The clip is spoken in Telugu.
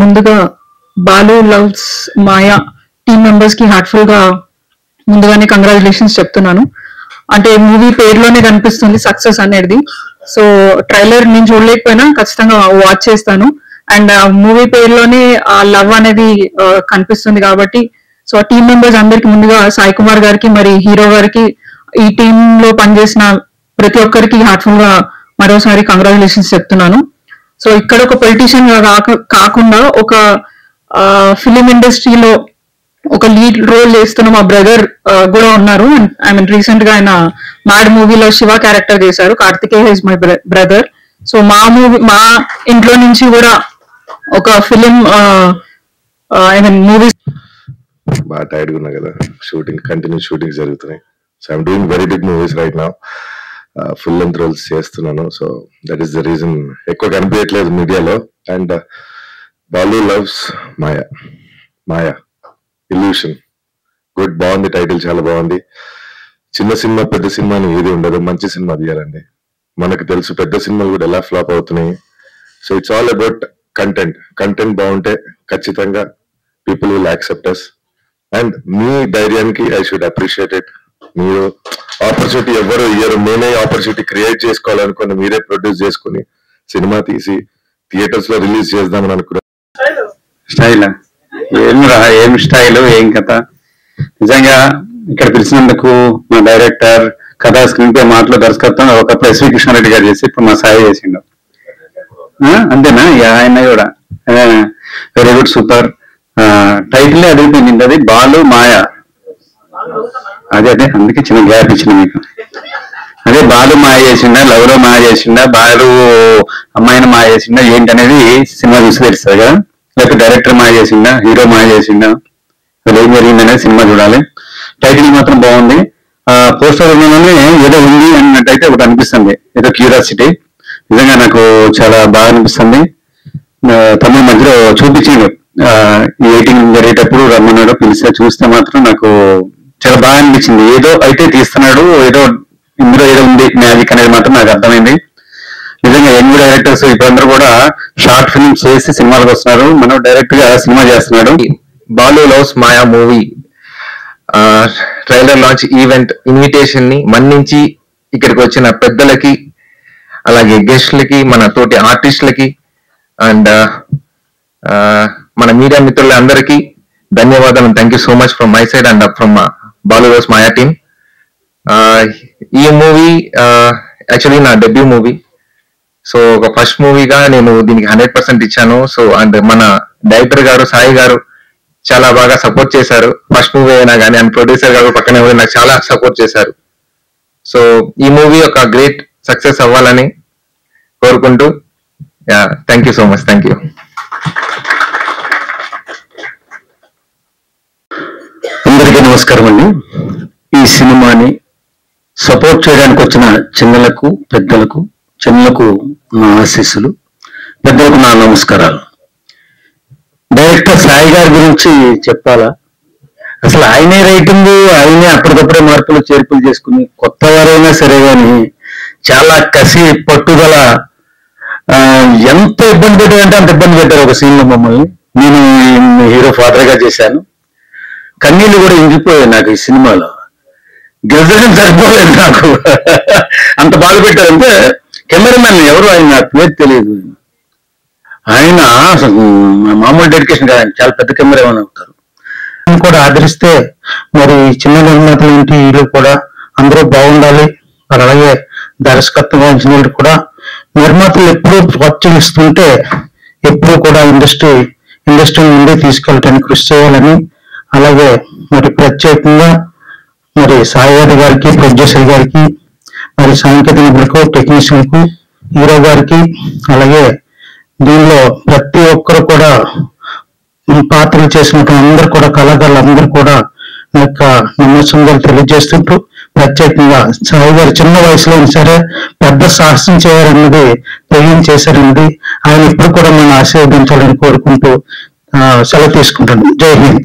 ముందుగా బాలు లవ్స్ మాయా టీమ్ మెంబర్స్ కి హార్ట్ఫుల్ గా ముందుగానే కంగ్రాచులేషన్స్ చెప్తున్నాను. అంటే మూవీ పేరులోనే కనిపిస్తుంది సక్సెస్ అనేది. సో ట్రైలర్ నేను చూడలేకపోయినా ఖచ్చితంగా వాచ్ చేస్తాను. అండ్ మూవీ పేరులోనే ఆ లవ్ అనేది కనిపిస్తుంది కాబట్టి సో ఆ టీమ్ మెంబర్స్ అందరికి ముందుగా సాయి కుమార్ గారికి మరి హీరో గారికి ఈ టీమ్ లో పనిచేసిన ప్రతి ఒక్కరికి హార్ట్ఫుల్ గా మరోసారి కంగ్రాచులేషన్స్ చెప్తున్నాను. సో ఇక్కడ ఒక పొలిటీషియన్ కాకుండా ఒక ఫిలిం ఇండస్ట్రీలో ఒక లీడ్ రోల్ చేస్తున్న మా బ్రదర్ కూడా ఉన్నారు. ఐ మీన్ రీసెంట్ గా ఆయన మ్యాడ్ మూవీలో శివ క్యారెక్టర్ చేశారు. Karthikeya is my brother. So మా ఇంట్లో నుంచి కూడా ఒక ఫిలిం ఐ మీన్ మూవీస్ బాగా టైర్డ్గా ఉన్నా కదా, కంటిన్యూ షూటింగ్ జరుగుతున్నాయి. So I'm doing very big movies right now. Full length roles చేస్తున్నాను. So that is the reason ఎక్కువ కనిపించట్లేదు మీడియాలో. And Balu loves Maya illusion good, బాగుంది. టైటిల్ చాలా బాగుంది. చిన్న సినిమా పెద్ద సినిమా అని ఏది ఉండదు, మంచి సినిమా తీయాలండి. మనకు తెలుసు పెద్ద సినిమాలు కూడా ఎలా ఫ్లాప్ అవుతున్నాయి. So it's all about content బాగుంటే ఖచ్చితంగా people will accept us. And మీ ధైర్యానికి ఐ షుడ్ అప్రిషియేట్ ఇట్. మీరు ఆపర్చునిటీ ఎవరు ఇయ్యరు, నేనే ఆపర్చునిటీ క్రియేట్ చేసుకోవాలనుకుని మీరే ప్రొడ్యూస్ చేసుకుని సినిమా తీసి థియేటర్స్ లో రిలీజ్ చేద్దామని అనుకున్నాను. స్టైల్ ఏం స్టైల్, ఏం కథ. నిజంగా ఇక్కడ పిలిచినందుకు మా డైరెక్టర్, కథా స్క్రీన్ పే, మాటలు, దర్శకత్వం ఒకప్పుడు ఎస్వి కృష్ణారెడ్డి గారు చేసి ఇప్పుడు మా సాయి చేసిండు. అంతేనా? ఆయన కూడా వెరీ గుడ్, సూపర్. టైటిల్ అదిరిపోయింది, అది బాలు మాయా. అదే అందుకే చిన్న గ్యాప్ ఇచ్చిన మీకు. అదే బాలు మాయ చేసిండా, లవ్లో మాయ చేసిండా, బాలు అమ్మాయిని మాయ చేసిండా ఏంటనేది సినిమా చూసి తెలుస్తుంది కదా. లేకపోతే డైరెక్టర్ మాయ చేసిండా, హీరో మాయ చేసిండా, అసలు ఏం జరిగింది అనేది సినిమా చూడాలి. టైటిల్ మాత్రం బాగుంది. పోస్టర్ లోనే ఏదో ఉంది అన్నట్టయితే ఒకటి అనిపిస్తుంది, ఏదో క్యూరియాసిటీ. నిజంగా నాకు చాలా బాగా అనిపిస్తుంది. తమిళ మధ్యలో చూపించిండు, ఎడిటింగ్ జరిగేటప్పుడు రమ్మన్నాడు, పిలిస్తే చూస్తే మాత్రం నాకు చాలా బాగా అనిపించింది. ఏదో అయితే తీస్తున్నాడు, ఇందులో ఏదో ఉంది మ్యాజిక్ అనేది మాత్రం నాకు అర్థమైంది. నిజంగా యంగ్ డైరెక్టర్స్ ఇప్పుడందరూ కూడా షార్ట్ ఫిల్మ్ చేసి సినిమాలకు వస్తున్నారు, మనం డైరెక్ట్ గా సినిమా చేస్తున్నాడు. Balu loves Maya movie trailer launch event invitation ని మన్నించి ఇక్కడికి వచ్చిన పెద్దలకి, అలాగే గెస్ట్లకి, మన తోటి ఆర్టిస్టులకి అండ్ మన మీడియా మిత్రులందరికీ ధన్యవాదాలు. Thank you so much from my side and from Balu loves Maya team. ఈ మూవీ యాక్చువల్లీ నా డెబ్యూ మూవీ. సో ఒక ఫస్ట్ మూవీగా నేను దీనికి 100% ఇచ్చాను. సో అండ్ మన డైరెక్టర్ గారు సాయి గారు చాలా బాగా సపోర్ట్ చేశారు. ఫస్ట్ మూవీ అయినా కానీ, అండ్ ప్రొడ్యూసర్ గారు పక్కనే నాకు చాలా సపోర్ట్ చేశారు. సో ఈ మూవీ ఒక గ్రేట్ సక్సెస్ అవ్వాలని కోరుకుంటూ thank you so much. Thank you. అందరికీ నమస్కారం అండి. ఈ సినిమాని సపోర్ట్ చేయడానికి వచ్చిన చిన్నలకు పెద్దలకు, చిన్నలకు నా ఆశీస్సులు, పెద్దలకు నా నమస్కారాలు. డైరెక్టర్ సాయి గారి గురించి చెప్పాలా? అసలు ఆయనే రైటింగ్, ఆయనే అప్పటికప్పుడే మార్పులు చేర్పులు చేసుకుని, కొత్త వారైనా సరే కానీ చాలా కసి, పట్టుదల. ఎంత ఇబ్బంది పెట్టారంటే అంత ఇబ్బంది పెట్టారు ఒక సీన్ లో మమ్మల్ని. నేను హీరో ఫాదర్ గా చేశాను. కన్నీళ్ళు కూడా ఇంగిపోయాయి నాకు ఈ సినిమాలో. గెలిచడం సరిపోలేదు నాకు, అంత బాధ పెట్టారంటే. కెమెరామెన్ ఎవరు, ఆయన నాకు పేరు తెలియదు. ఆయన అసలు మామూలు డెడికేషన్ కాదు, ఆయన చాలా పెద్ద కెమెరామెన్ అవుతారు. కూడా ఆదరిస్తే మరి చిన్న నిర్మాతలు ఏంటి, వీళ్ళు కూడా అందరూ బాగుండాలి. మరి అలాగే దర్శకత్వం వహించిన వాళ్ళు కూడా నిర్మాతలు ఎప్పుడూ ప్రోత్సహిస్తుంటే ఎప్పుడూ కూడా ఇండస్ట్రీ ముందే తీసుకెళ్ళటానికి కృషి చేయాలని, అలాగే మరి ప్రత్యేకంగా మరి సాయి గారికి, ప్రొడ్యూసర్ గారికి, మరి సాంకేతిక నిపుణులకు, టెక్నీషియన్కు, హీరో గారికి, అలాగే దీనిలో ప్రతి ఒక్కరు కూడా పాత్రలు చేసినట్టు అందరూ కూడా, కళాకారులు అందరూ కూడా నా యొక్క నమస్కారాలు తెలియజేస్తుంటూ, ప్రత్యేకంగా సాయి గారు చిన్న వయసులో సరే పెద్ద సాహసం చేయాలన్నది తెగిం చేశారన్నది ఆయన ఇప్పుడు కూడా మనం ఆశీర్వదించాలని కోరుకుంటూ సెలవు తీసుకుంటాను. జై హింద్.